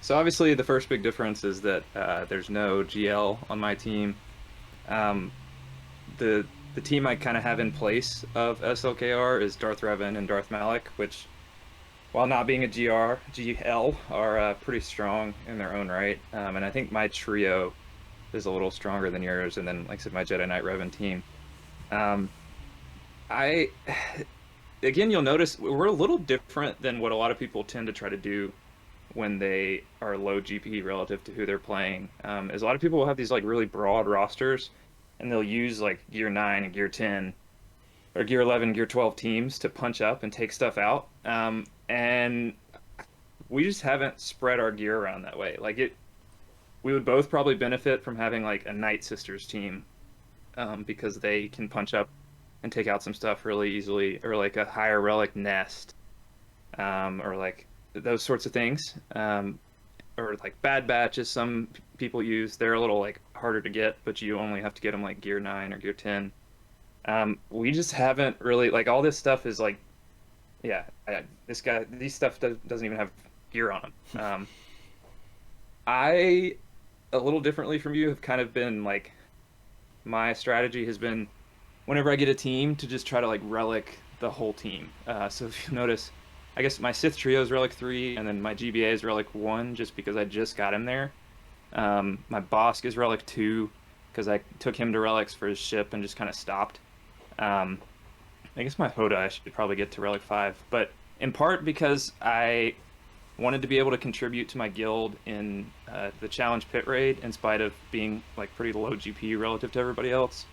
So obviously the first big difference is that there's no GL on my team. Um, the team I kind of have in place of SLKR is Darth Revan and Darth Malik, which while not being a GL are pretty strong in their own right. And I think my trio is a little stronger than yours. And then, like I said, my Jedi Knight Revan team. Um, I again, you'll notice we're a little different than what a lot of people tend to try to do when they are low GP relative to who they're playing. Is a lot of people will have these like really broad rosters, and they'll use like Gear 9 and Gear 10 or Gear 11, Gear 12 teams to punch up and take stuff out. And we just haven't spread our gear around that way. We would both probably benefit from having like a Night Sisters team, because they can punch up and take out some stuff really easily, or like a higher relic nest, or like those sorts of things. Or like Bad Batch, as some people use. They're a little like harder to get, but you only have to get them like Gear 9 or Gear 10. We just haven't really like all this stuff is like, yeah, these stuff doesn't even have gear on them. I, a little differently from you, have kind of been like, my strategy has been whenever I get a team to just try to like relic the whole team. So if you notice, I guess my Sith trio is relic 3, and then my GBA is relic 1, just because I just got him there. My Bosk is relic 2, because I took him to relics for his ship and just kind of stopped. Um, I guess my Hoda I should probably get to relic 5, but in part because I wanted to be able to contribute to my guild in the challenge pit raid, in spite of being like pretty low GP relative to everybody else.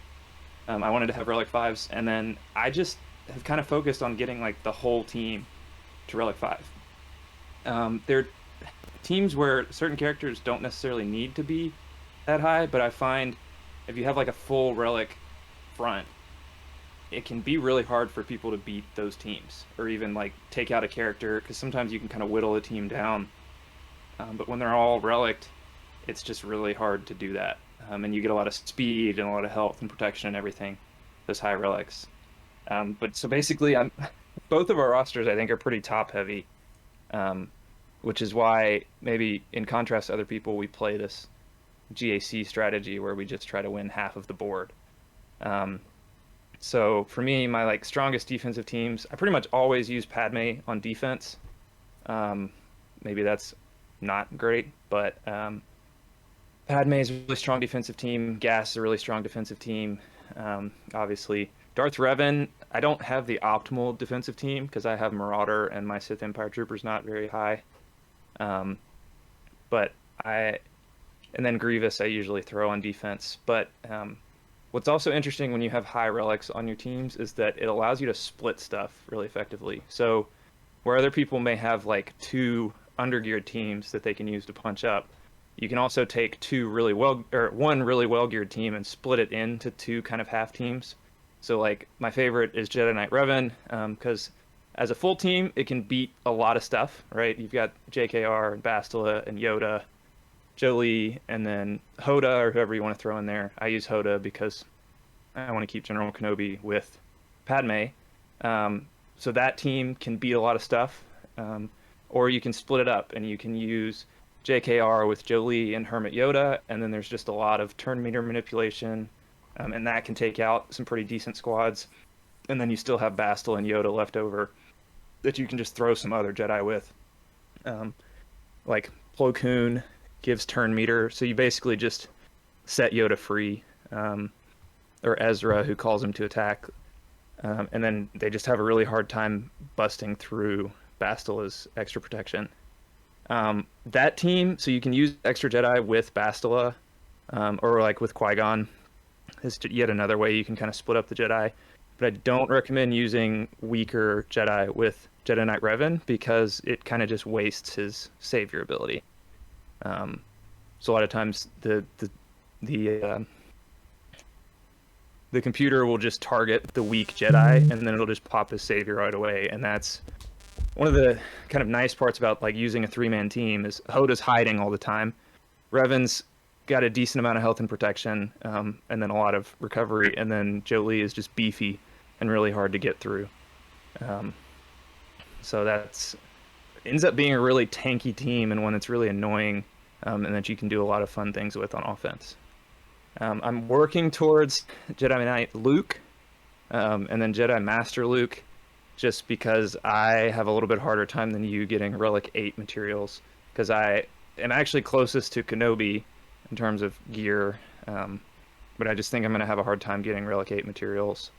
I wanted to have relic 5s, and then I just have kind of focused on getting like the whole team to relic 5. There are teams where certain characters don't necessarily need to be that high, but I find if you have like a full relic front, it can be really hard for people to beat those teams, or even like take out a character, because sometimes you can kind of whittle a team down. But when they're all relicked, it's just really hard to do that. And you get a lot of speed and a lot of health and protection and everything, those high relics. But so basically, both of our rosters, I think, are pretty top heavy, which is why maybe in contrast to other people, we play this GAC strategy where we just try to win half of the board. So for me, my like strongest defensive teams, I pretty much always use Padme on defense. Maybe that's not great, but Padme is a really strong defensive team. Gas is a really strong defensive team. Obviously, Darth Revan, I don't have the optimal defensive team because I have Marauder and my Sith Empire Trooper's not very high. But and then Grievous I usually throw on defense. But what's also interesting when you have high relics on your teams is that it allows you to split stuff really effectively. So where other people may have like two undergeared teams that they can use to punch up, you can also take one really well geared team and split it into two kind of half teams. So like my favorite is Jedi Knight Revan, because as a full team it can beat a lot of stuff, right? You've got JKR and Bastila and Yoda, Jolie, and then Hoda, or whoever you want to throw in there. I use Hoda because I want to keep General Kenobi with Padme. So that team can beat a lot of stuff. Or you can split it up and you can use JKR with Jolie and Hermit Yoda, and then there's just a lot of turn meter manipulation, and that can take out some pretty decent squads. And then you still have Bastila and Yoda left over that you can just throw some other Jedi with. Like Plo Koon gives turn meter, so you basically just set Yoda free, or Ezra, who calls him to attack, and then they just have a really hard time busting through Bastila's extra protection. That team, so you can use extra Jedi with Bastila, or like with Qui-Gon, is yet another way you can kind of split up the Jedi. But I don't recommend using weaker Jedi with Jedi Knight Revan because it kind of just wastes his savior ability. So a lot of times the computer will just target the weak Jedi, and then it'll just pop his savior right away. And that's one of the kind of nice parts about like using a 3-man team is Hoda's hiding all the time. Revan's got a decent amount of health and protection, and then a lot of recovery, and then Jolie is just beefy and really hard to get through. So that's ends up being a really tanky team and one that's really annoying, and that you can do a lot of fun things with on offense. I'm working towards Jedi Knight Luke, and then Jedi Master Luke, just because I have a little bit harder time than you getting Relic 8 materials, because I am actually closest to Kenobi in terms of gear, but I just think I'm going to have a hard time getting Relic 8 materials.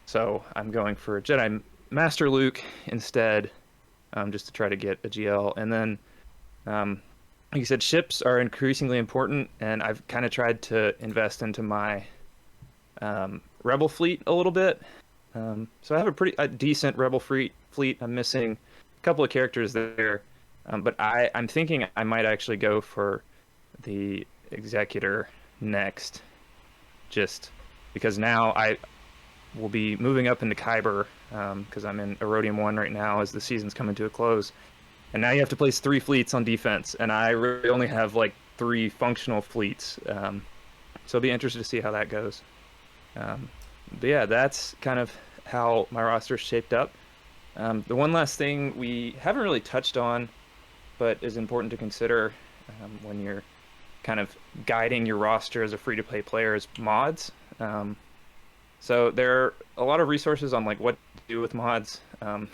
So I'm going for Jedi Master Luke instead, just to try to get a GL. And then, like you said, ships are increasingly important, and I've kind of tried to invest into my Rebel fleet a little bit. So I have a decent Rebel fleet. I'm missing a couple of characters there, but I'm thinking I might actually go for the Executor next, just because now I will be moving up into Kyber, because I'm in Erodium 1 right now as the season's coming to a close. And now you have to place 3 fleets on defense, and I really only have like 3 functional fleets. So I'll be interested to see how that goes. But yeah, that's kind of how my roster's shaped up. The one last thing we haven't really touched on, but is important to consider when you're kind of guiding your roster as a free-to-play player is mods. So there are a lot of resources on like what to do with mods. I'm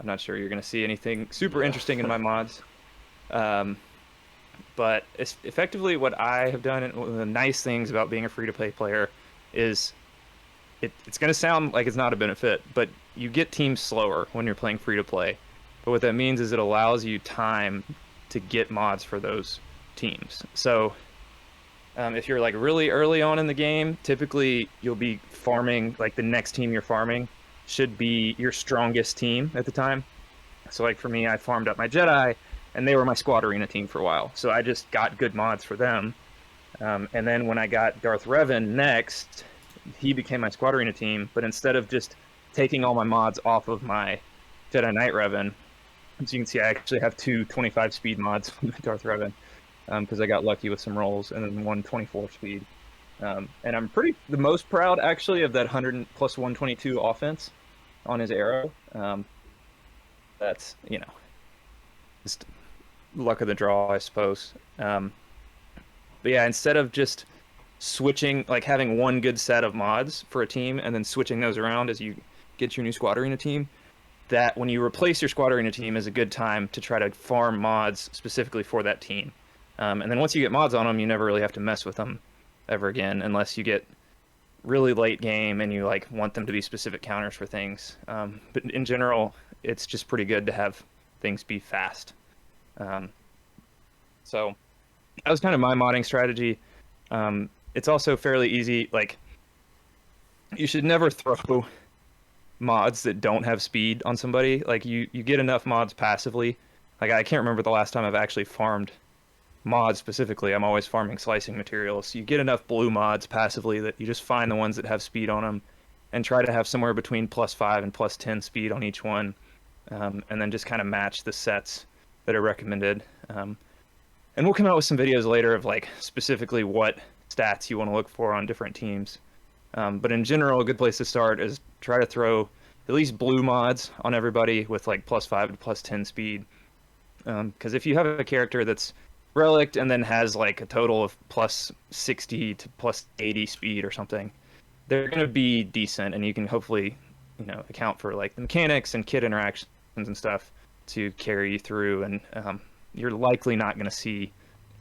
not sure you're going to see anything super interesting in my mods. But it's effectively what I have done, and one of the nice things about being a free-to-play player is it's going to sound like it's not a benefit, but you get teams slower when you're playing free-to-play. But what that means is it allows you time to get mods for those teams. So if you're like really early on in the game, typically you'll be farming, like the next team you're farming should be your strongest team at the time. So like for me, I farmed up my Jedi, and they were my squad arena team for a while. So I just got good mods for them. And then when I got Darth Revan next, he became my squad arena team. But instead of just taking all my mods off of my Jedi Knight Revan, as you can see, I actually have 2 25 speed mods with Darth Revan, because I got lucky with some rolls, and then 124 speed. And I'm the most proud actually of that 100 plus 122 offense on his arrow. That's, just luck of the draw, I suppose. But yeah, instead of just switching, like having one good set of mods for a team and then switching those around as you get your new squad arena team, that when you replace your squad arena team is a good time to try to farm mods specifically for that team. And then once you get mods on them, you never really have to mess with them ever again, unless you get really late game and you like want them to be specific counters for things. But in general, it's just pretty good to have things be fast. So that was kind of my modding strategy. It's also fairly easy. Like, you should never throw mods that don't have speed on somebody. Like, you get enough mods passively. Like, I can't remember the last time I've actually farmed mods specifically. I'm always farming slicing materials. You get enough blue mods passively that you just find the ones that have speed on them and try to have somewhere between +5 and +10 speed on each one, and then just kind of match the sets that are recommended. And we'll come out with some videos later of like specifically what stats you want to look for on different teams. But in general, a good place to start is try to throw at least blue mods on everybody with like +5 to +10 speed. Because if you have a character that's relict and then has like a total of +60 to +80 speed or something, they're going to be decent, and you can hopefully, account for like the mechanics and kit interactions and stuff to carry you through. And you're likely not going to see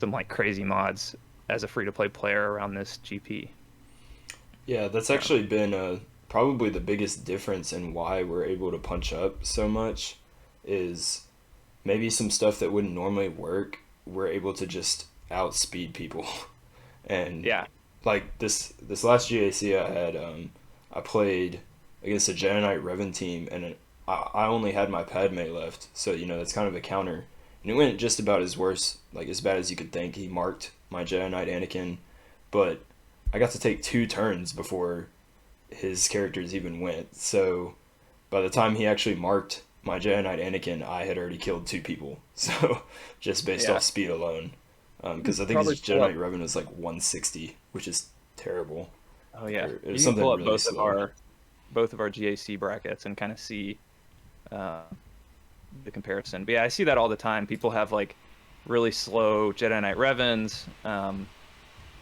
some like crazy mods as a free-to-play player around this GP. Yeah, that's actually been probably the biggest difference in why we're able to punch up so much is maybe some stuff that wouldn't normally work, we're able to just outspeed people. And Yeah, like this last GAC I had, I played against a Jedi Knight Revan team, and I only had my Padme left, so that's kind of a counter. And it went just about as worse, like as bad as you could think. He marked my Jedi Knight Anakin, but I got to take 2 turns before his characters even went. So by the time he actually marked my Jedi Knight Anakin, I had already killed 2 people. So just based yeah. off speed alone, because I think Probably his Jedi pull up. Knight Revan was like 160, which is terrible. Oh yeah, Or it you was can pull something up really slow. both of our GAC brackets and kind of see uh, the comparison. But yeah, I see that all the time. People have like really slow Jedi Knight Revens,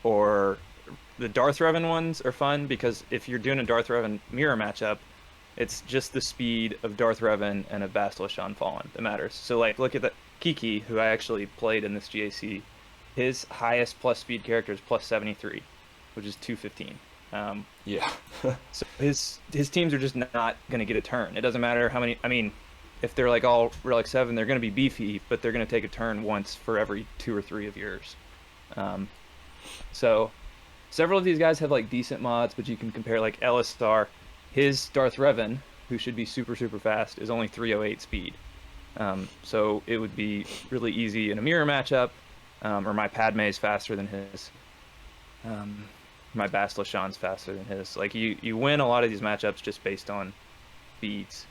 or the Darth Revan ones are fun because if you're doing a Darth Revan mirror matchup, it's just the speed of Darth Revan and a Bastila Shan Fallen that matters. So like look at the Kiki, who I actually played in this GAC. His highest plus speed character is plus 73, which is 215. Yeah. So his teams are just not going to get a turn. It doesn't matter how many. I mean, if they're like all Relic 7, they're going to be beefy, but they're going to take a turn once for every 2 or 3 of yours. Um, so several of these guys have like decent mods, but you can compare like Ellis Star. His Darth Revan, who should be super, super fast, is only 308 speed. So it would be really easy in a mirror matchup, or my Padme is faster than his. Um, my Bastila Shan's faster than his. Like you win a lot of these matchups just based on speeds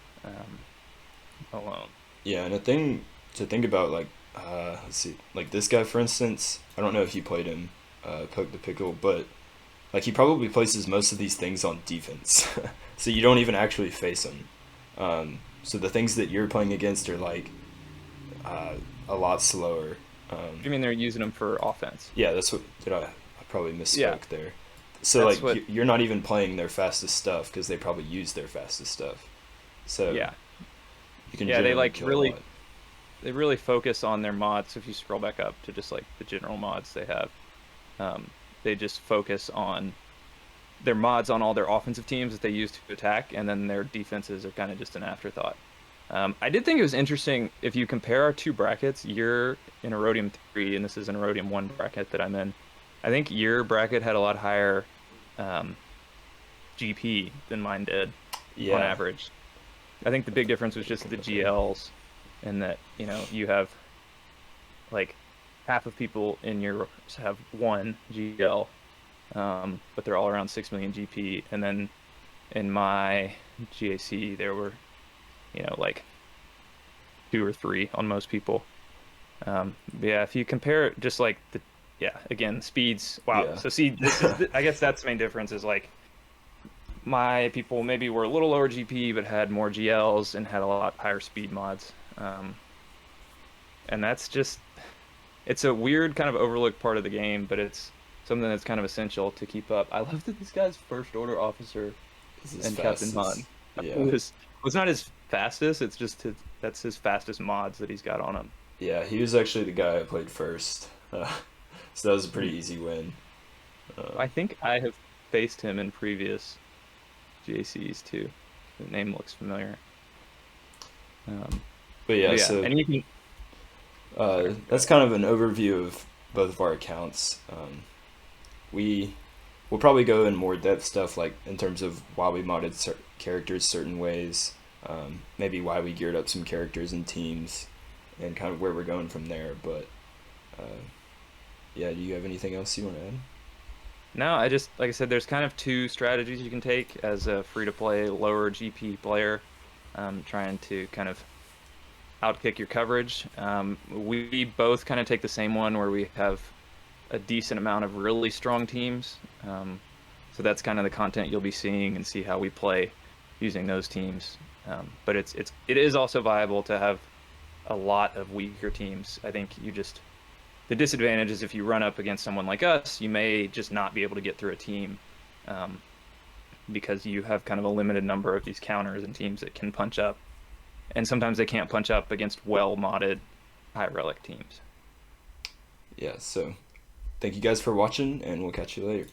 alone. Yeah, and a thing to think about, like, let's see, like this guy, for instance, I don't know if you played him, Poke the Pickle, but like he probably places most of these things on defense, so you don't even actually face him. So the things that you're playing against are like a lot slower. You mean they're using them for offense? Yeah, that's what did I probably Yeah, misspoke there. So that's like what. you're not even playing their fastest stuff because they probably use their fastest stuff. So Yeah, you can yeah. They generally like kill a really lot. they really focus on their mods. If you scroll back up to just like the general mods they have, they just focus on their mods on all their offensive teams that they use to attack, and then their defenses are kind of just an afterthought. I did think it was interesting if you compare our two brackets. You're in Erodium 3, and this is an Erodium 1 bracket that I'm in. I think your bracket had a lot higher um, GP than mine did on Yeah, average. I think the big difference was just the GLs, and that you have like half of people in your have one GL, but they're all around 6 million GP, and then in my GAC there were like 2 or 3 on most people. But yeah, if you compare it, just like the yeah, again, speeds. Wow. yeah, So see, this is I guess that's the main difference is like my people maybe were a little lower GP but had more GLs and had a lot higher speed mods. And that's just it's a weird kind of overlooked part of the game, but it's something that's kind of essential to keep up. I love that this guy's first order officer this is and Captain fast Han as yeah. was not his fastest. It's just that's his fastest mods that he's got on him. Yeah, he was actually the guy I played first. So that was a pretty easy win. I Um, think I have faced him in previous JCs too. The name looks familiar. Um, but yeah, but yeah, so and you can. Sorry, go that's ahead. kind of an overview of both of our accounts. We we'll probably go in more depth stuff like in terms of why we modded characters certain ways, maybe why we geared up some characters and teams, and kind of where we're going from there. But uh, yeah, do you have anything else you want to add? No, I just like I said, there's kind of two strategies you can take as a free-to-play lower GP player, trying to kind of outkick your coverage. We both kind of take the same one where we have a decent amount of really strong teams. So that's kind of the content you'll be seeing and see how we play using those teams. But it is also viable to have a lot of weaker teams. I think the disadvantage is if you run up against someone like us, you may just not be able to get through a team, um, because you have kind of a limited number of these counters and teams that can punch up, and sometimes they can't punch up against well modded high relic teams. Yeah, so thank you guys for watching, and we'll catch you later.